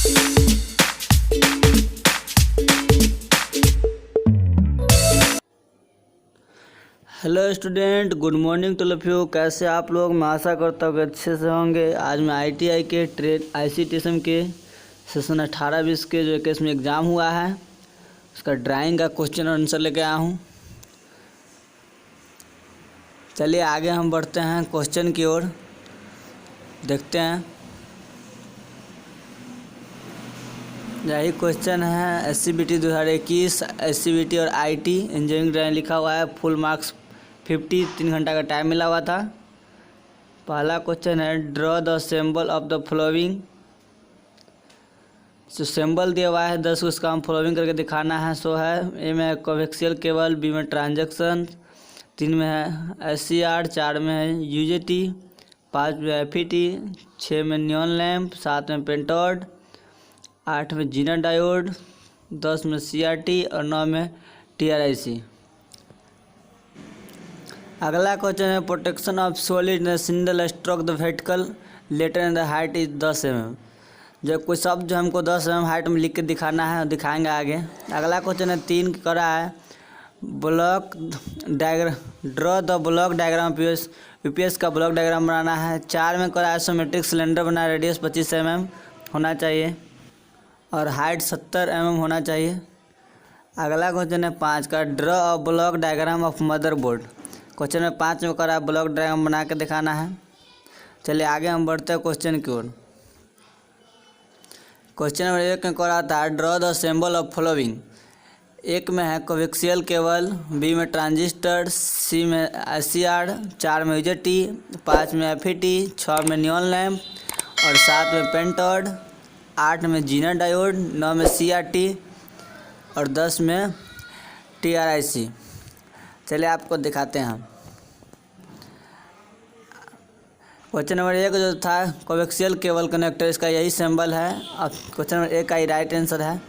Hello student, good morning to all of you. कैसे आप लोग? मैं आशा करता हूँ कि अच्छे से होंगे। आज मैं आईटीआई के ICTSM के सेशन 18-20 के जो 21 एग्ज़ाम हुआ है उसका ड्राइंग का क्वेश्चन आंसर लेके आया हूँ। चलिए आगे हम बढ़ते हैं क्वेश्चन की ओर, देखते हैं। यही क्वेश्चन है SCBT 2021, SCBT और IT इंजीनियरिंग ड्राइंग लिखा हुआ है। फुल मार्क्स 50, 3 घंटा का टाइम मिला हुआ था। पहला क्वेश्चन है draw the symbol of the flowing. जो सिंबल दिया हुआ है 10 उसका हम फॉलोइंग करके दिखाना है। सो है ए में कोवेक्सियल केबल, बी में ट्रांजैक्शन, 3 में है SCR, 4 में है UJT, 5 में FET, 6 में नियॉन लैम्प, 7 में पेंटोड, 8 में जीना डायोड, 10 में CRT और 9 में TRIC। अगला क्वेश्चन है protection of solid in single stroke the vertical letter in the height is 10 mm। जब कोई शब्द जो हमको 10 mm हाइट में लिख के दिखाना है, दिखाएंगे आगे। अगला क्वेश्चन है 3 करा है block diagram, draw the block diagram UPS का ब्लॉक डायग्राम बनाना है। 4 में करा आइसोमेट्रिक सिलेंडर बना, रेडियस 25 mm होना चाहिए और हाइट 70 mm होना चाहिए। अगला क्वेश्चन है 5 का draw a block diagram of motherboard. Question में 5 में करा ब्लॉक डायग्राम बना के दिखाना है। चलिए आगे हम बढ़ते हैं क्वेश्चन की ओर। क्वेश्चन नंबर 1 में करा था draw the symbol of following. 1 में है कोवेक्सियल केबल, बी में ट्रांजिस्टर, सी में SCR, 4 में UJT, 5 में FET, 6 में नियॉन लैम्प और 7 में पेंटोड, 8 में जीना डायोड, 9 में CRT और 10 में TRIC। चलिए आपको दिखाते हैं। क्वेश्चन नंबर 1 जो था कोवेक्सियल केबल कनेक्टर, इसका यही सिंबल है। अब क्वेश्चन नंबर 1 का ही राइट आंसर है।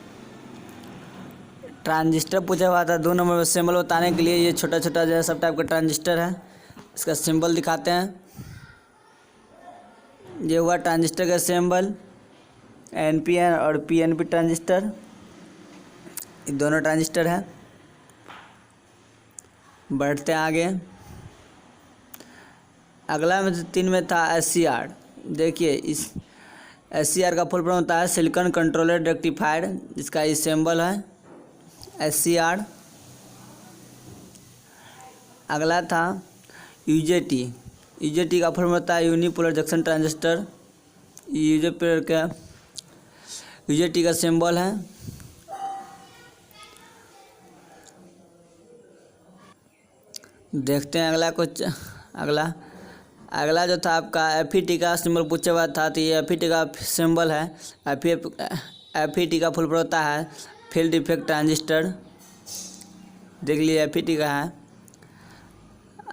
ट्रांजिस्टर पूछा हुआ था 2 नंबर में। सिंबल बताने के लिए ये छोटा छोटा जो है सब टाइप का ट्रांजिस्टर है, इसका सिंबल दिखाते हैं। ये हुआ ट्रांजिस्टर का सिंबल, NPN और PNP ट्रांजिस्टर, ये दोनों ट्रांजिस्टर हैं। बढ़ते हैं आगे। अगला में 3 में था SCR। देखिए इस SCR का फुल फॉर्म होता है सिलिकॉन कंट्रोलर रेक्टिफायर, जिसका ये सिंबल है SCR। अगला था UJT। UJT का फुल फॉर्म होता है यूनिपोलर जंक्शन ट्रांजिस्टर। UJT का सिंबल है। देखते हैं अगला कुछ। अगला जो था आपका FET का सिंबल पूछा हुआ था, तो ये FET का सिंबल है। FET का फुल फॉर्म होता है फील्ड इफेक्ट ट्रांजिस्टर, देख लीजिए FET का है।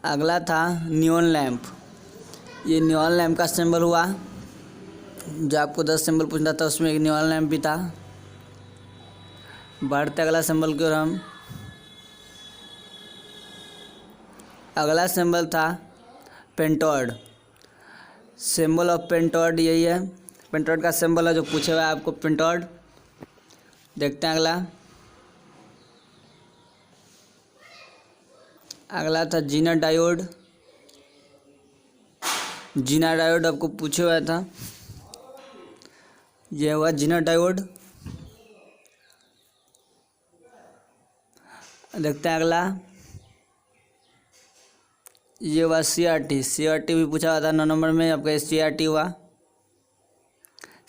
अगला था नियॉन लैम्प। ये नियॉन लैम्प का सिंबल हुआ। जो आपको 10 सिंबल पूछना था उसमें एक नियॉन लैम्प भी था। बढ़ते अगला सिंबल की ओर हम। अगला सिंबल था पेंटोड। सिंबल ऑफ पेंटोड यही है। पेंटोड का सिंबल है जो पूछे हुआ है आपको, पेंटोड। देखते हैं अगला था जीना डायोड। जीना डायोड आपको पूछे हुआ था, यह हुआ जीना डायोड। देखते हैं अगला, ये हुआ CRT भी पूछा हुआ था 9 नंबर में, आपका CRT हुआ।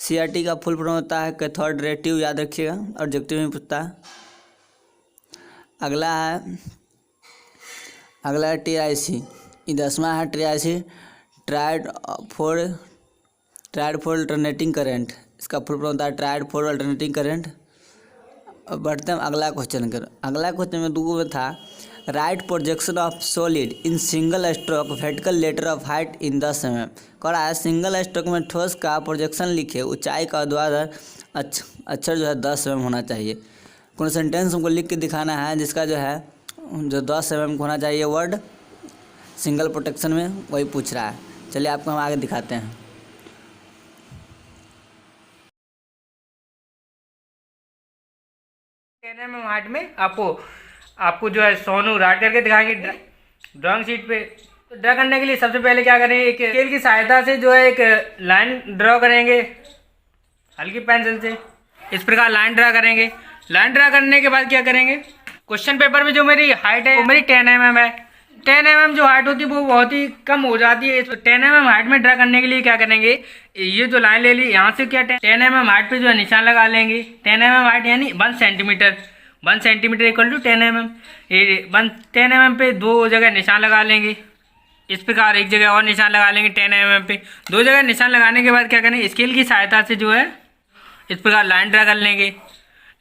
CRT का फुल फॉर्म होता है कैथोड रे ट्यूब, याद रखिएगा, ऑब्जेक्टिव में पूछता है। अगला है TRIC। ये 10वां है TRIC, tried for alternating current. इसका फुल फॉर्म होता है ट्राइड फॉर अल्टरनेटिंग करंट। अब बढ़ते हैं अगला क्वेश्चन कर। अगला क्वेश्चन में 2 में था right projection of solid in single stroke vertical letter of height in 10 mm। करा है सिंगल स्ट्रोक में ठोस का प्रोजेक्शन लिखे, ऊंचाई का ऊर्ध्वाधर अक्षर जो है 10 mm होना चाहिए। कौन सेंटेंस हमको लिख के दिखाना है जिसका जो है जो 10 mm होना चाहिए वर्ड सिंगल प्रोटेक्शन में, वही पूछ रहा है। चलिए आपको हम आगे दिखाते हैं। 10 mm हाइट में आपको जो है सोनू राइट करके दिखाएंगे ड्राइंग शीट पे। तो ड्रा करने के लिए सबसे पहले क्या करेंगे, एक स्केल की सहायता से जो है एक लाइन ड्रॉ करेंगे हल्की पेंसिल से। इस प्रकार लाइन ड्रा करेंगे। लाइन ड्रा करने के बाद क्या करेंगे, क्वेश्चन पेपर में जो मेरी हाइट है वो मेरी 10 mm है। 10 mm जो हाइट होती है वो बहुत ही कम हो जाती है। 10 mm हाइट में ड्रा करने के लिए क्या करेंगे, ये जो लाइन ले ली यहाँ से क्या 10 mm हाइट पे जो है निशान लगा लेंगे। 10 mm हाइट यानी 1 centimetre, 1 centimetre equal to 10 mm। ये 10 mm पे दो जगह निशान लगा लेंगे। इस प्रकार एक जगह और निशान लगा लेंगे 10 mm पे। दो जगह निशान लगाने के बाद क्या करेंगे, स्केल की सहायता से जो है इस प्रकार लाइन ड्रा कर लेंगे।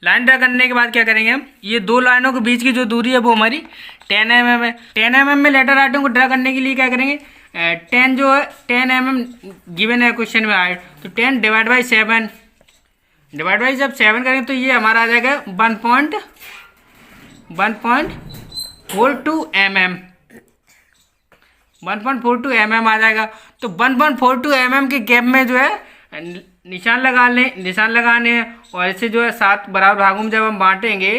लाइन ड्रा करने के बाद क्या करेंगे, हम ये दो लाइनों के बीच की जो दूरी है वो हमारी 10 mm है। 10 mm में लेटर आइटम को ड्रा करने के लिए क्या करेंगे, 10 जो है 10 mm गिवन है क्वेश्चन में हाइट, तो 10 डिवाइड बाई 7 जब 7 करेंगे तो ये हमारा आ जाएगा 1.42 mm, 1.42 mm आ जाएगा। तो 1.42 mm के गैप में जो है निशान लगाने हैं। और इसे जो है 7 बराबर भागों में जब हम बांटेंगे,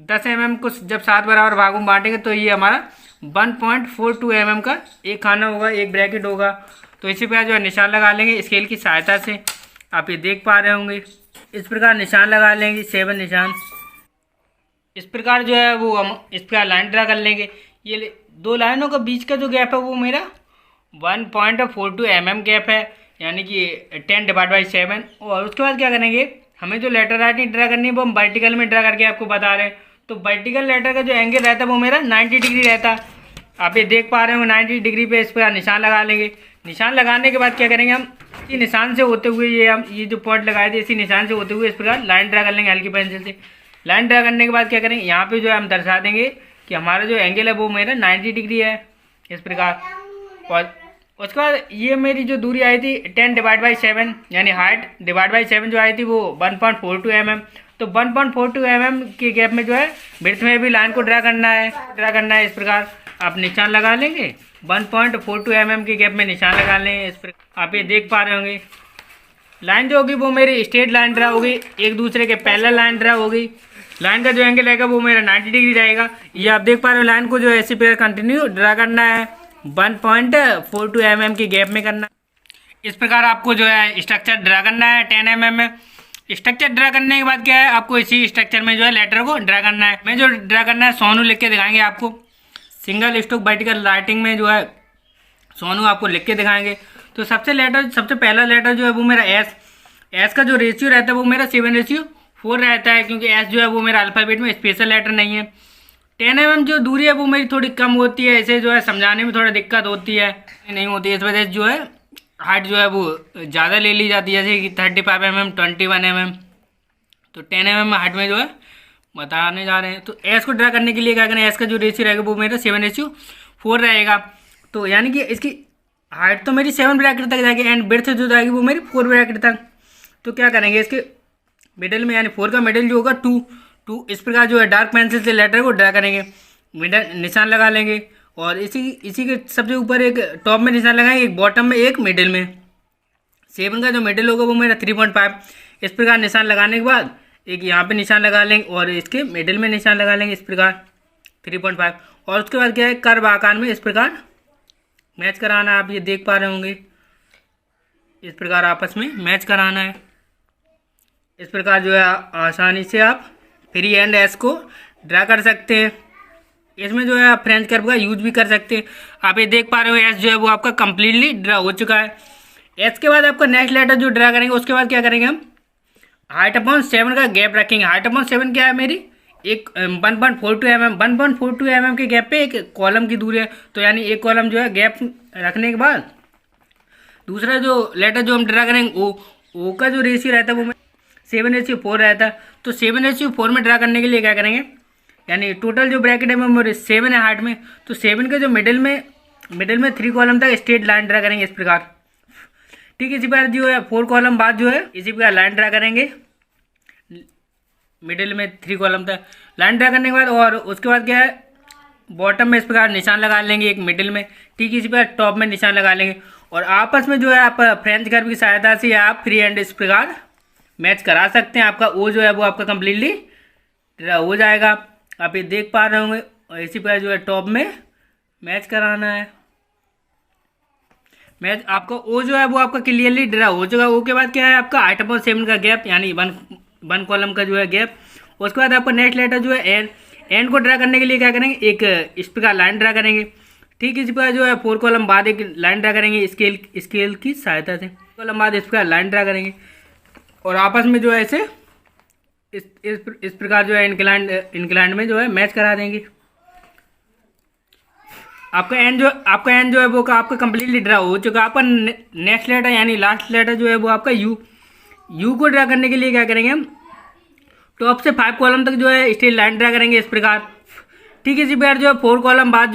10 mm को जब 7 बराबर भागों में बांटेंगे तो ये हमारा 1.42 mm का एक खाना होगा, एक ब्रैकेट होगा। तो इसी प्रकार जो है निशान लगा लेंगे स्केल की सहायता से। आप ये देख पा रहे होंगे, इस प्रकार निशान लगा लेंगे 7 निशान। इस प्रकार जो है वो हम इस प्रकार लाइन ड्रा कर लेंगे। ये दो लाइनों के बीच का जो गैप है वो मेरा 1.42 mm गैप है, यानी कि 10 डिवाइड बाई 7। और उसके बाद क्या करेंगे, हमें जो लेटर राइटिंग ड्रा करनी है वो हम वर्टिकल में ड्रा करके आपको बता रहे हैं। तो वर्टिकल लेटर का जो एंगल रहता है वो मेरा 90 डिग्री रहता है। आप ये देख पा रहे हो 90 डिग्री पे इस पर निशान लगा लेंगे। निशान लगाने के बाद क्या करेंगे, हम इसी निशान से होते हुए ये जो पॉइंट लगाए थे इसी निशान से होते हुए इस प्रकार लाइन ड्रा कर लेंगे हल्की पेंसिल से। लाइन ड्रा करने के बाद क्या करेंगे, यहाँ पे जो है हम दर्शा देंगे कि हमारा जो एंगल है वो मेरा 90 डिग्री है इस प्रकार। और उसके बाद ये मेरी जो दूरी आई थी 10 डिवाइड बाई 7 यानी हाइट डिवाइड बाई 7 जो आई थी वो 1.42 mm। तो 1.42 mm के गैप में जो है ब्रेथ में भी लाइन को ड्रा करना है इस प्रकार। आप निशान लगा लेंगे 1.42 mm के गैप में निशान लगा लें इस प्रकार। आप ये देख पा रहे होंगे लाइन जो होगी वो मेरी स्ट्रेट लाइन ड्रा होगी, एक दूसरे के पैरेलल लाइन ड्रा होगी। लाइन का जो एंगल रहेगा वो मेरा 90 डिग्री रहेगा। ये आप देख पा रहे हो लाइन को जो है इसी प्रकार कंटिन्यू ड्रा करना है, 1.42 mm के गैप में करना। इस प्रकार आपको जो है स्ट्रक्चर ड्रा करना है 10 mm में। स्ट्रक्चर ड्रा करने के बाद क्या है, आपको इसी स्ट्रक्चर में जो है लेटर को ड्रा करना है। मैं जो ड्रा करना है सोनू लिख के दिखाएंगे आपको। सिंगल स्ट्रोक वर्टिकल राइटिंग में जो है सोनू आपको लिख के दिखाएंगे। तो सबसे पहला लेटर जो है वो मेरा एस का जो रेशियो रहता है वो मेरा 7:4 रहता है, क्योंकि एस जो है वो मेरा अल्फ़ाबेट में स्पेशल लेटर नहीं है। 10 mm जो दूरी है वो मेरी थोड़ी कम होती है, इसे जो है समझाने में थोड़ा दिक्कत होती है, नहीं होती है, इस वजह से जो है हाइट जो है वो ज़्यादा ले ली जाती है, जैसे कि 35 mm 21 mm। तो 10 mm हाइट में जो है बताने जा रहे हैं। तो एस को ड्रा करने के लिए क्या करें, एस का जो रेशियो रहेगा वो मेरा 7:4 रहेगा। तो यानी कि इसकी हाइट तो मेरी 7 ब्रैकेट तक जाएगी एंड ब्रेड्थ जो जाएगी वो मेरी 4 ब्रैकेट तक। तो क्या करेंगे, इसके मिडिल में यानी 4 का मिडिल जो होगा 2 इस प्रकार जो है डार्क पेंसिल से लेटर को ड्रा करेंगे, मिडल निशान लगा लेंगे। और इसी के सबसे ऊपर एक टॉप में निशान लगाएंगे, एक बॉटम में, एक मिडिल में। 7 का जो मिडिल होगा वो मेरा 3.5। इस प्रकार निशान लगाने के बाद एक यहाँ पे निशान लगा लेंगे और इसके मिडिल में निशान लगा लेंगे इस प्रकार 3.5। और उसके बाद क्या है, कर्व आकार में इस प्रकार मैच कराना है। आप ये देख पा रहे होंगे, इस प्रकार आपस में मैच कराना है। इस प्रकार जो है आसानी से आप फ्री हैंड एस को ड्रा कर सकते हैं। इसमें जो है आप फ्रेंच कर्व का यूज भी कर सकते हैं। आप ये देख पा रहे हो एस जो है वो आपका कंप्लीटली ड्रा हो चुका है। एस के बाद आपका नेक्स्ट लेटर जो ड्रा करेंगे उसके बाद क्या करेंगे, हम हाइट अपॉन 7 का गैप रखेंगे। हाइट अपॉन 7 क्या है मेरी, एक 1.42 mm, 1.42 mm के गैप पे एक कॉलम की दूरी है। तो यानी एक कॉलम जो है गैप रखने के बाद दूसरा जो लेटर जो हम ड्रा करेंगे ओ का जो रेशियो रहता है वो 7:4 रहता है। तो 7:4 में ड्रा करने के लिए क्या करेंगे, यानी टोटल जो ब्रैकेट है वो 7 है हाइट में। तो 7 के जो मिडिल में 3 कॉलम तक स्ट्रेट लाइन ड्रा करेंगे इस प्रकार। ठीक है, इसी प्रकार जो है 4 कॉलम बाद जो है इसी प्रकार लाइन ड्रा करेंगे मिडिल में 3 कॉलम तक लाइन ड्रा करने के बाद। और उसके बाद क्या है, बॉटम में इस प्रकार निशान लगा लेंगे एक मिडिल में। ठीक है, इसी प्रकार टॉप में निशान लगा लेंगे। और आपस में जो है आप फ्रेंच कर्व की सहायता से आप फ्री हैंड इस प्रकार मैच करा सकते हैं। आपका ओ जो है वो आपका कम्प्लीटली ड्रा हो जाएगा। आप ये देख पा रहे होंगे। और इसी प्रकार जो है टॉप में मैच कराना है। मैच आपको वो जो है वो आपका क्लियरली ड्रा हो चुका है। वो के बाद क्या है आपका 8.7 का गैप, यानी वन कॉलम का जो है गैप। उसके बाद आपका नेक्स्ट लेटर जो है एन को ड्रा करने के लिए क्या करेंगे, एक इस प्रकार लाइन ड्रा करेंगे। ठीक इसी प्रकार जो है 4 कॉलम बाद एक लाइन ड्रा करेंगे स्केल की सहायता से। कॉलम बाद इस प्रकार लाइन ड्रा करेंगे और आपस में जो है इसे इस प्रकार जो है इंक्लाइंड में जो है मैच करा देंगे। आपका एन जो है वो आपका कंप्लीटली ड्रा हो चुका है। आपका नेक्स्ट लेटर यानी लास्ट लेटर जो है वो आपका यू को ड्रा करने के लिए क्या करेंगे हम, टॉप से 5 कॉलम तक जो है स्ट्रेट लाइन ड्रा करेंगे इस प्रकार। ठीक इसी प्रकार जो है 4 कॉलम बाद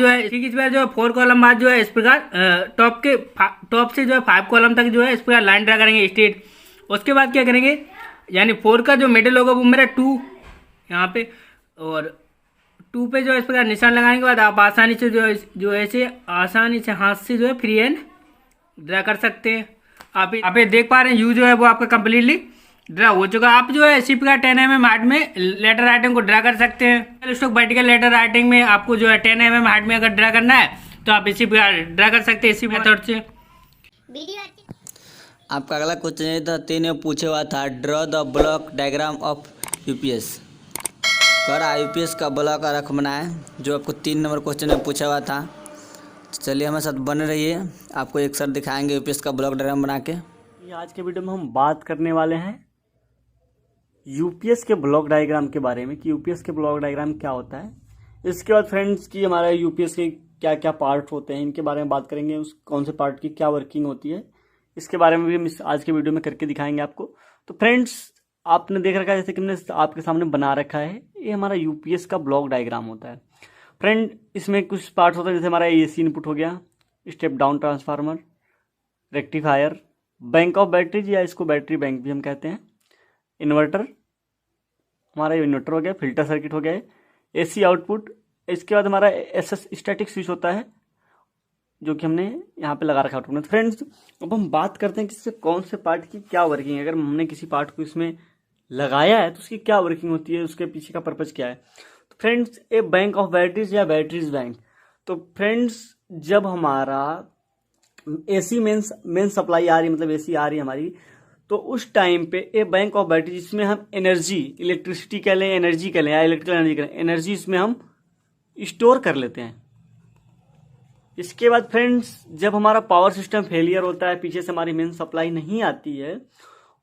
जो है इस प्रकार टॉप से जो है 5 कॉलम तक जो है इस प्रकार लाइन ड्रा करेंगे स्ट्रेट। उसके बाद क्या करेंगे, यानी 4 का जो मिडिल होगा वो मेरा 2 यहाँ पे, और 2 पे जो है इस प्रकार निशान लगाने के बाद आप आसानी से जो ऐसे आसानी से हाथ से जो है फ्री हैंड ड्रा कर सकते हैं। आप ये देख पा रहे हैं यू जो है वो आपका कंप्लीटली ड्रा हो चुका है। आप जो है इसी प्रकार 10 mm हाइट में लेटर राइटिंग को ड्रा कर सकते हैं। स्ट्रोक वर्टिकल लेटर राइटिंग में आपको जो है 10 mm हाइट में अगर ड्रा करना है तो आप इसी प्रकार ड्रा कर सकते हैं इसी मेथड से। आपका अगला क्वेश्चन ये था 3 में पूछे हुआ था draw the block diagram of UPS. कर यूपीएस का ब्लॉक आरेख बनाए, जो आपको 3 नंबर क्वेश्चन में पूछा हुआ था। चलिए हमारे साथ बने रहिए, आपको एक सर दिखाएंगे यूपीएस का ब्लॉक डायग्राम बना के। आज के वीडियो में हम बात करने वाले हैं यूपीएस के ब्लॉक डायग्राम के बारे में कि यूपीएस के ब्लॉक डायग्राम क्या होता है। इसके बाद फ्रेंड्स की हमारे यूपीएस के क्या क्या पार्ट होते हैं इनके बारे में बात करेंगे, उस कौन से पार्ट की क्या वर्किंग होती है इसके बारे में भी हम आज के वीडियो में करके दिखाएंगे आपको। तो फ्रेंड्स आपने देख रखा है, जैसे कि हमने आपके सामने बना रखा है, ये हमारा यूपीएस का ब्लॉक डायग्राम होता है। फ्रेंड इसमें कुछ पार्ट्स होते हैं, जैसे हमारा एसी इनपुट हो गया, step down transformer, rectifier, bank of batteries या इसको बैटरी बैंक भी हम कहते हैं, इन्वर्टर, हमारा इन्वर्टर हो गया, फिल्टर सर्किट हो गया, एसी आउटपुट। इसके बाद हमारा एसएस स्टैटिक स्विच होता है जो कि हमने यहाँ पे लगा रखा है। फ्रेंड्स अब हम बात करते हैं कि इससे कौन से पार्ट की क्या वर्किंग है। अगर हमने किसी पार्ट को इसमें लगाया है तो उसकी क्या वर्किंग होती है, उसके पीछे का पर्पज क्या है। तो friends A bank of batteries या बैटरीज बैंक, तो फ्रेंड्स जब हमारा एसी मेन सप्लाई आ रही, मतलब एसी आ रही है हमारी, तो उस टाइम पे ए बैंक ऑफ बैटरी जिसमें हम एनर्जी, इलेक्ट्रिसिटी कह लें, एनर्जी कह लें या इलेक्ट्रिकल एनर्जी कह लें, एनर्जी इसमें हम स्टोर कर लेते हैं। इसके बाद फ्रेंड्स जब हमारा पावर सिस्टम फेलियर होता है, पीछे से हमारी मेन सप्लाई नहीं आती है,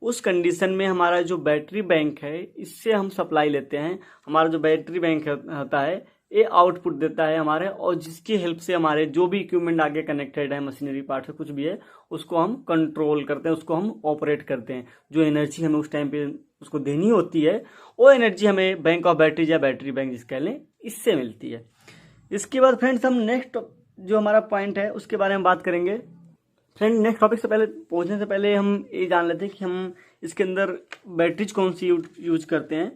उस कंडीशन में हमारा जो बैटरी बैंक है इससे हम सप्लाई लेते हैं। हमारा जो बैटरी बैंक होता है ये आउटपुट देता है हमारे, और जिसकी हेल्प से हमारे जो भी इक्विपमेंट आगे कनेक्टेड है, मशीनरी पार्ट से कुछ भी है, उसको हम कंट्रोल करते हैं, उसको हम ऑपरेट करते हैं। जो एनर्जी हमें उस टाइम पे उसको देनी होती है वो एनर्जी हमें बैंक ऑफ बैटरी या बैटरी बैंक जिस कह लें इससे मिलती है। इसके बाद फ्रेंड्स हम नेक्स्ट जो हमारा पॉइंट है उसके बारे में बात करेंगे। फ्रेंड नेक्स्ट टॉपिक से पहले पहुंचने से पहले हम ये जान लेते हैं कि हम इसके अंदर बैटरीज कौन सी यूज करते हैं।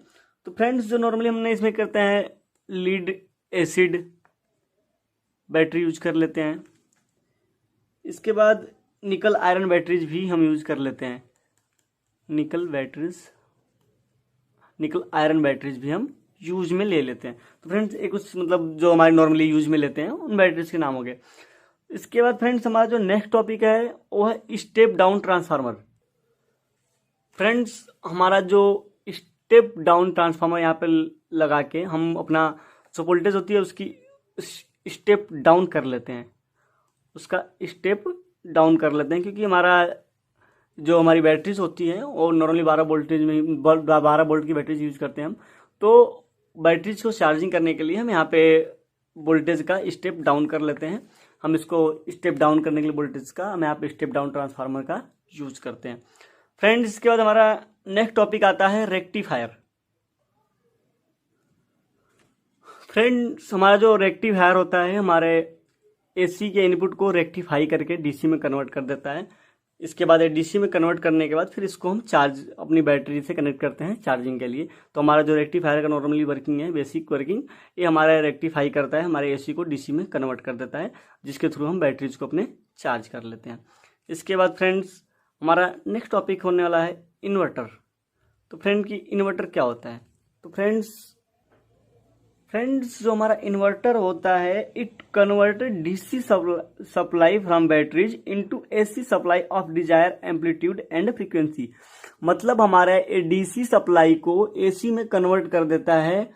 तो फ्रेंड्स जो नॉर्मली हमने इसमें करते हैं लीड एसिड बैटरी यूज कर लेते हैं। इसके बाद निकल आयरन बैटरीज भी हम यूज कर लेते हैं, निकल आयरन बैटरीज भी हम यूज में ले लेते हैं। तो फ्रेंड्स एक कुछ मतलब जो हमारे नॉर्मली यूज में लेते हैं उन बैटरीज के नाम हो गए। इसके बाद फ्रेंड्स हमारा जो नेक्स्ट टॉपिक है वो है स्टेप डाउन ट्रांसफार्मर। फ्रेंड्स हमारा जो स्टेप डाउन ट्रांसफार्मर यहाँ पे लगा के हम अपना जो वोल्टेज होती है उसकी स्टेप डाउन कर लेते हैं, उसका स्टेप डाउन कर लेते हैं, क्योंकि जो हमारी बैटरीज होती हैं वो नॉर्मली 12 वोल्ट की बैटरीज यूज करते हैं हम। तो बैटरीज को चार्जिंग करने के लिए हम यहाँ पे वोल्टेज का स्टेप डाउन कर लेते हैं। हम इसको स्टेप डाउन करने के लिए वोल्टेज का हम यहाँ पे स्टेप डाउन ट्रांसफार्मर का यूज करते हैं। फ्रेंड्स इसके बाद हमारा नेक्स्ट टॉपिक आता है रेक्टिफायर। फ्रेंड्स हमारा जो रेक्टिफायर होता है हमारे एसी के इनपुट को रेक्टिफाई करके डीसी में कन्वर्ट कर देता है। इसके बाद डीसी में कन्वर्ट करने के बाद फिर इसको हम चार्ज अपनी बैटरी से कनेक्ट करते हैं चार्जिंग के लिए। तो हमारा जो रेक्टिफायर का नॉर्मली वर्किंग है, बेसिक वर्किंग, ये हमारा रेक्टिफाई करता है, हमारे एसी को डीसी में कन्वर्ट कर देता है, जिसके थ्रू हम बैटरीज को अपने चार्ज कर लेते हैं। इसके बाद फ्रेंड्स हमारा नेक्स्ट टॉपिक होने वाला है इन्वर्टर। तो फ्रेंड की इन्वर्टर क्या होता है। तो फ्रेंड्स फ्रेंड्स जो हमारा इन्वर्टर होता है it converted DC supply from batteries into AC supply of desire amplitude and frequency. मतलब हमारा डीसी सप्लाई को एसी में कन्वर्ट कर देता है।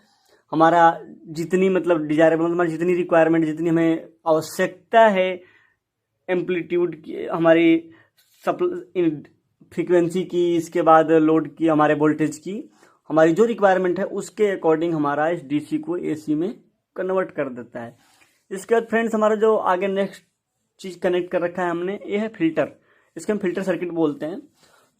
हमारा जितनी मतलब डिजायरेबल मतलब जितनी रिक्वायरमेंट जितनी हमें आवश्यकता है एम्पलीट्यूड की, हमारी फ्रीक्वेंसी की, इसके बाद लोड की, हमारे वोल्टेज की, हमारी जो रिक्वायरमेंट है उसके अकॉर्डिंग हमारा इस डीसी को एसी में कन्वर्ट कर देता है। इसके बाद फ्रेंड्स हमारा जो आगे नेक्स्ट चीज कनेक्ट कर रखा है हमने, ये है फिल्टर। इसके हम फिल्टर सर्किट बोलते हैं।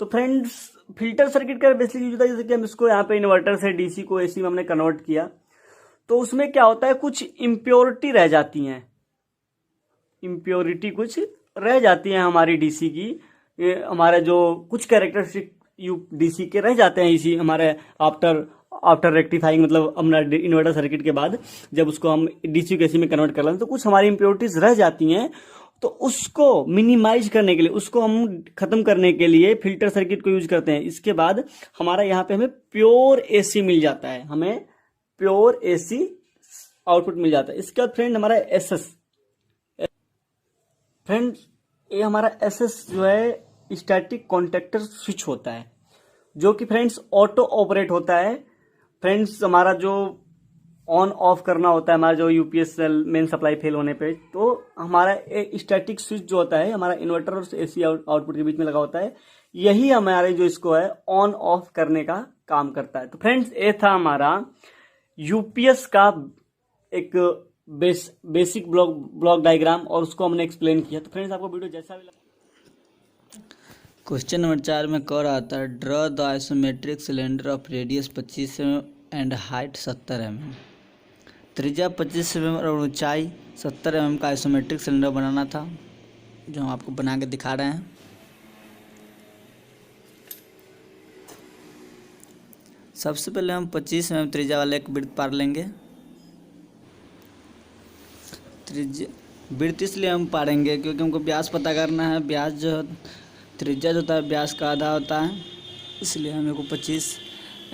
तो फ्रेंड्स फिल्टर सर्किट का बेसिकली यूज होता है, जैसे कि हम इसको यहाँ पे इन्वर्टर से डीसी को एसी में हमने कन्वर्ट किया, तो उसमें क्या होता है कुछ इम्प्योरिटी रह जाती हैं, इम्प्योरिटी कुछ रह जाती हैं हमारी डीसी की। हमारे जो कुछ कैरेक्टरिस्टिक डीसी के रह जाते हैं इसी हमारे आफ्टर रेक्टिफाइंग, मतलब अपना इन्वर्टर सर्किट के बाद जब उसको हम डीसी को एसी में कन्वर्ट कर लेते हैं तो कुछ हमारी इम्प्योरिटीज रह जाती हैं। तो उसको मिनिमाइज करने के लिए, उसको हम खत्म करने के लिए फिल्टर सर्किट को यूज करते हैं। इसके बाद हमारा यहाँ पे हमें प्योर एसी मिल जाता है, हमें प्योर एसी आउटपुट मिल जाता है। इसके बाद फ्रेंड हमारा एसएस, फ्रेंड ये हमारा एसएस जो है स्टैटिक कॉन्टेक्टर स्विच होता है, जो कि फ्रेंड्स ऑटो ऑपरेट होता है। फ्रेंड्स हमारा जो ऑन ऑफ करना होता है, हमारा जो यूपीएस मेन सप्लाई फेल होने पे, तो हमारा स्टैटिक स्विच जो होता है हमारा इन्वर्टर और एसी आउटपुट के बीच में लगा होता है, यही हमारे जो इसको है ऑन ऑफ करने का काम करता है। तो फ्रेंड्स ये था हमारा यूपीएस का एक बेसिक ब्लॉक डायग्राम और उसको हमने एक्सप्लेन किया। तो फ्रेंड्स आपको वीडियो जैसा भी लगा। क्वेश्चन नंबर 4 में कह रहा था draw the isometric cylinder of radius 25 mm and height 70 mm। त्रिज्या 25 mm और ऊंचाई 70 mm का आइसोमेट्रिक सिलेंडर बनाना था, जो हम आपको बना के दिखा रहे हैं। सबसे पहले हम 25 mm त्रिज्या वाले एक वृत्त पार लेंगे। वृत्त इसलिए हम पारेंगे क्योंकि हमको व्यास पता करना है। व्यास जो त्रिज्या जो होता है व्यास का आधा होता है, इसलिए हम को 25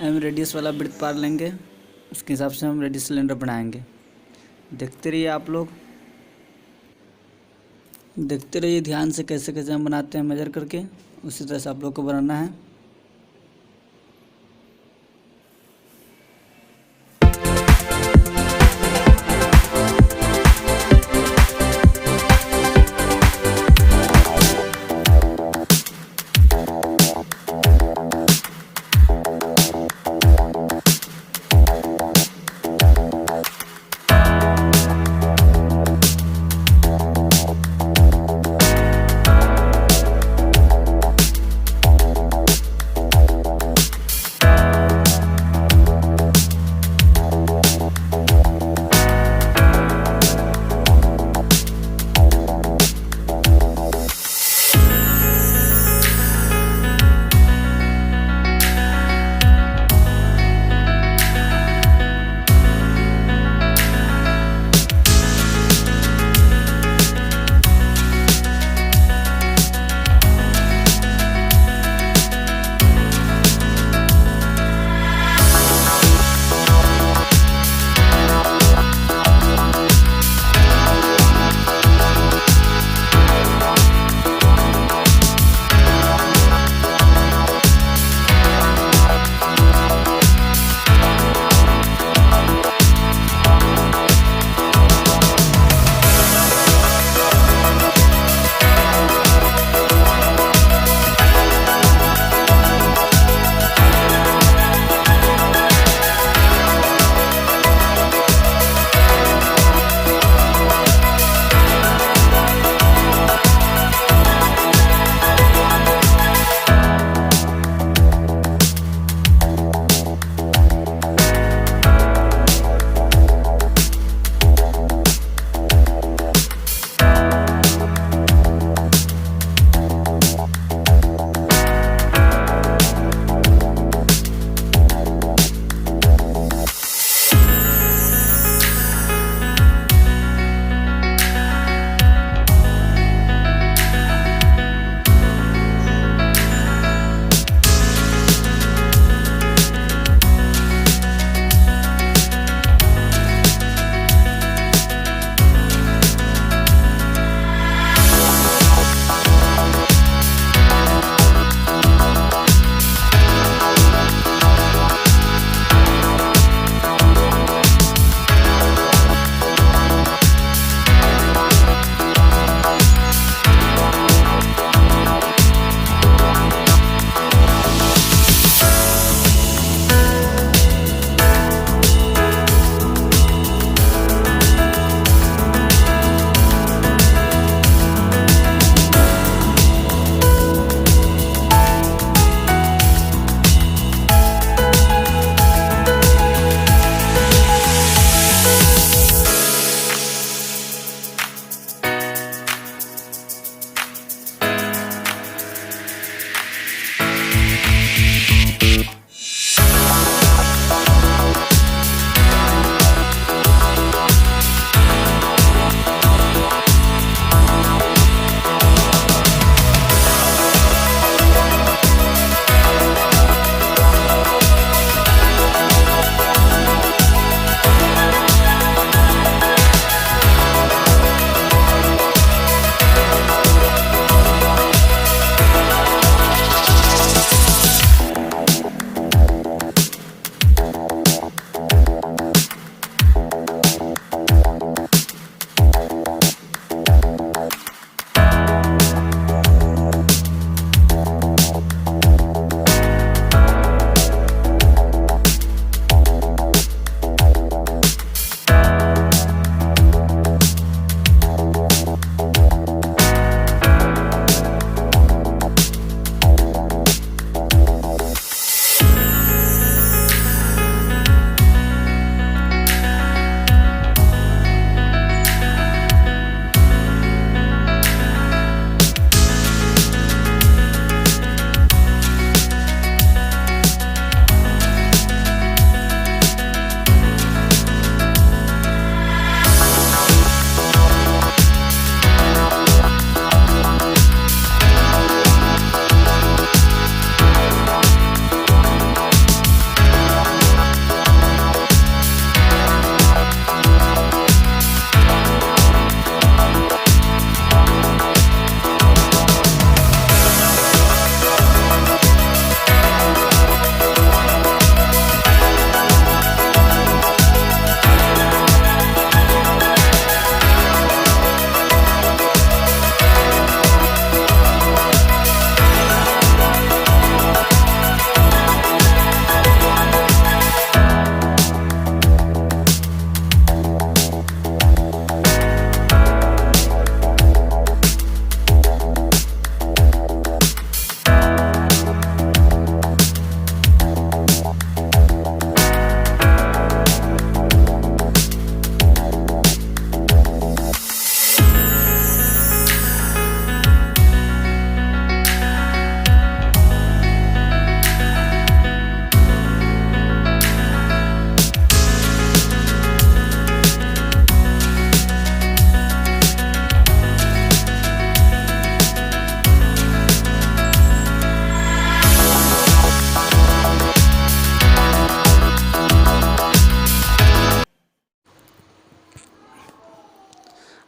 mm रेडियस वाला वृत्त पार लेंगे। उसके हिसाब से हम रेडियस सिलेंडर बनाएंगे। देखते रहिए आप लोग, देखते रहिए ध्यान से कैसे कैसे हम बनाते हैं मेजर करके, उसी तरह से आप लोग को बनाना है।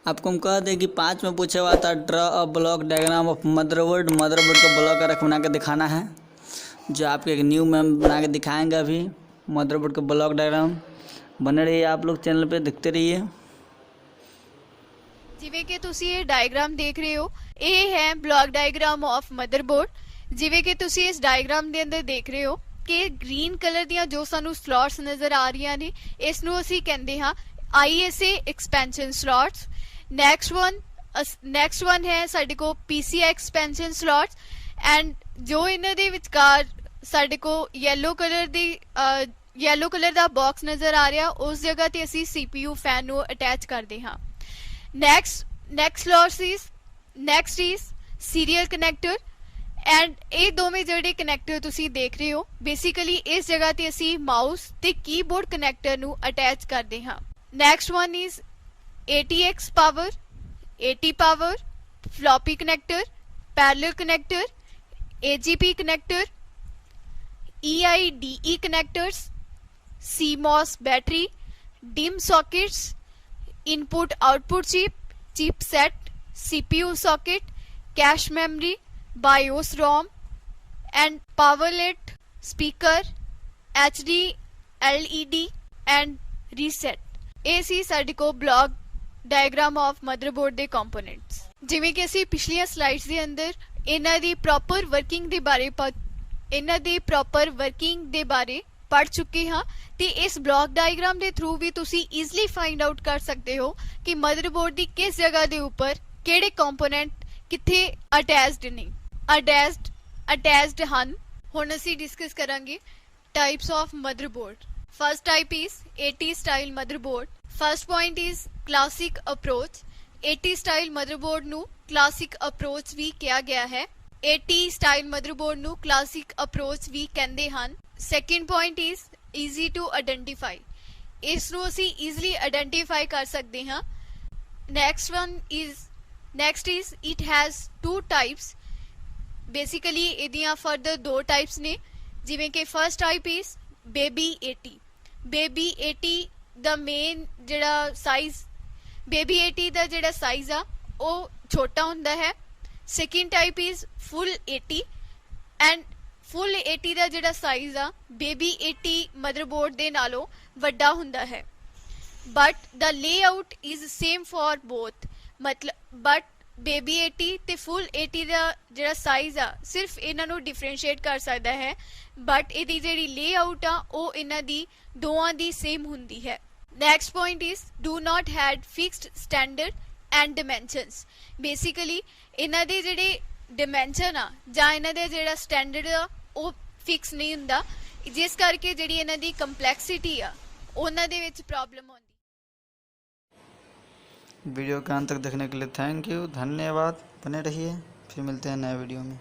आपको हम कह दें कि 5 में पूछा हुआ था draw a block diagram of motherboard को ब्लॉक रख बना के दिखाना है, जो आपके एक न्यू में बना के दिखाएंगे। अभी मदरबोर्ड का ब्लॉक डायग्राम बने रहिए, आप लोग चैनल पे देखते रहिए। ਜਿਵੇਂ ਕਿ ਤੁਸੀਂ ਇਹ ਡਾਇਗਰਾਮ ਦੇਖ ਰਹੇ ਹੋ, ਇਹ ਹੈ ਬਲੌਕ ਡਾਇਗਰਾਮ ਆਫ ਮਦਰਬੋਰਡ। ਜਿਵੇਂ ਕਿ ਤੁਸੀਂ ਇਸ ਡਾਇਗਰਾਮ ਦੇ ਅੰਦਰ ਦੇਖ ਰਹੇ ਹੋ ਕਿ ਗ੍ਰੀਨ ਕਲਰ ਦੀਆਂ ਜੋ ਸਾਨੂੰ ਸਲੋਟਸ ਨਜ਼ਰ ਆ ਰਹੀਆਂ ਨੇ, ਇਸ ਨੂੰ ਅਸੀਂ ਕਹਿੰਦੇ ਹਾਂ ISA expansion slots. Next one ਹੈ ਸਾਡੇ ਕੋਲ PCI ਐਕਸਪੈਂਸ਼ਨ ਸਲੋਟਸ। ਐਂਡ ਜੋ ਇਹਨਾਂ ਦੇ ਵਿਚਕਾਰ ਸਾਡੇ ਕੋਲ ਯੈਲੋ ਕਲਰ ਦਾ ਬਾਕਸ ਨਜ਼ਰ ਆ ਰਿਹਾ, ਉਸ ਜਗ੍ਹਾ ਤੇ ਅਸੀਂ CPU ਫੈਨ ਨੂੰ ਅਟੈਚ ਕਰਦੇ ਹਾਂ। next is serial connector। And ਇਹ ਦੋਵੇਂ ਜਿਹੜੇ ਕਨੈਕਟਰ ਤੁਸੀਂ ਦੇਖ ਰਹੇ ਹੋ, ਬੇਸਿਕਲੀ ਇਸ ਜਗ੍ਹਾ ਤੇ ਅਸੀਂ ਮਾਊਸ ਤੇ ਕੀਬੋਰਡ ਕਨੈਕਟਰ ਨੂੰ ਅਟੈਚ ਕਰਦੇ ਹਾਂ। Next one is ATX power, AT power, floppy connector, parallel connector, AGP connector, EIDE connectors, CMOS battery, DIMM sockets, input output chip set, CPU socket, cache memory, BIOS ROM and powerlet, speaker, HD LED and reset। ਇਹ ਸੀ ਸਾਡੇ ਕੋਲ block diagram of motherboard ਦੇ components. ਜਿਵੇਂ ਕਿ ਅਸੀਂ ਪਿਛਲੀਆਂ slides ਦੇ ਅੰਦਰ ਇਹਨਾਂ ਦੀ ਪ੍ਰੋਪਰ ਵਰਕਿੰਗ ਦੇ ਬਾਰੇ ਪੜ੍ਹ ਚੁੱਕੇ ਹਾਂ, ਤੇ ਇਸ ਬਲੌਕ ਡਾਇਗਰਾਮ ਦੇ ਥਰੂ ਵੀ ਤੁਸੀਂ ਈਜ਼ਲੀ ਫਾਈਂਡ ਆਊਟ ਕਰ ਸਕਦੇ ਹੋ ਕਿ ਮਦਰਬੋਰਡ ਦੀ ਕਿਸ ਜਗ੍ਹਾ ਦੇ ਉੱਪਰ ਕਿਹੜੇ ਕੰਪੋਨੈਂਟ ਕਿੱਥੇ ਅਟੈਚਡ ਹਨ। ਹੁਣ ਅਸੀਂ ਡਿਸਕਸ ਕਰਾਂਗੇ types of motherboard. First type is AT style motherboard. First point is classic approach. AT style motherboard ਨੂੰ ਕਲਾਸਿਕ ਅਪਰੋਚ ਵੀ ਕਿਹਾ ਗਿਆ ਹੈ। AT ਸਟਾਈਲ ਮਦਰਬੋਰਡ ਨੂੰ ਕਲਾਸਿਕ ਅਪਰੋਚ ਵੀ ਕਹਿੰਦੇ ਹਨ। Second point is easy to identify. ਇਸ ਨੂੰ ਅਸੀਂ ਈਜ਼ਲੀ ਆਇਡੈਂਟੀਫਾਈ ਕਰ ਸਕਦੇ ਹਾਂ। Next is it has 2 types. Basically ਇਹਦੀਆਂ ਫਰਦਰ 2 ਟਾਈਪਸ ਨੇ। ਜਿਵੇਂ ਕਿ first type is baby AT। Baby AT the main ਜਿਹੜਾ ਸਾਈਜ਼ ਆ ਉਹ ਛੋਟਾ ਹੁੰਦਾ ਹੈ। Second type is full AT and full AT ਦਾ ਜਿਹੜਾ ਸਾਈਜ਼ ਆ ਬੇਬੀ AT ਮਦਰਬੋਰਡ ਦੇ ਨਾਲੋਂ ਵੱਡਾ ਹੁੰਦਾ ਹੈ। But the layout is same for both. But baby AT ਤੇ ਫੁੱਲ AT ਦਾ ਜਿਹੜਾ ਸਾਈਜ਼ ਆ ਸਿਰਫ ਇਹਨਾਂ ਨੂੰ ਡਿਫਰੈਂਸ਼ੀਏਟ ਕਰ ਸਕਦਾ ਹੈ, ਬਟ ਇਹਦੀ ਜਿਹੜੀ ਲੇਆਊਟ ਆ ਉਹ ਇਹਨਾਂ ਦੀ ਦੋਵਾਂ ਦੀ ਸੇਮ ਹੁੰਦੀ ਹੈ। Next point is do not had fixed standard and dimensions. Basically ਇਹਨਾਂ ਦੇ ਜਿਹੜੇ ਡਾਇਮੈਂਸ਼ਨ ਆ ਜਾਂ ਇਹਨਾਂ ਦੇ ਜਿਹੜਾ ਸਟੈਂਡਰਡ ਆ ਉਹ ਫਿਕਸ ਨਹੀਂ ਹੁੰਦਾ, ਜਿਸ ਕਰਕੇ ਜਿਹੜੀ ਇਹਨਾਂ ਦੀ ਕੰਪਲੈਕਸਿਟੀ ਆ ਉਹਨਾਂ ਦੇ ਵਿੱਚ प्रॉब्लम होती। वीडियो के अंत तक देखने के लिए थैंक यू, धन्यवाद। बने रहिए, फिर मिलते हैं नए वीडियो में।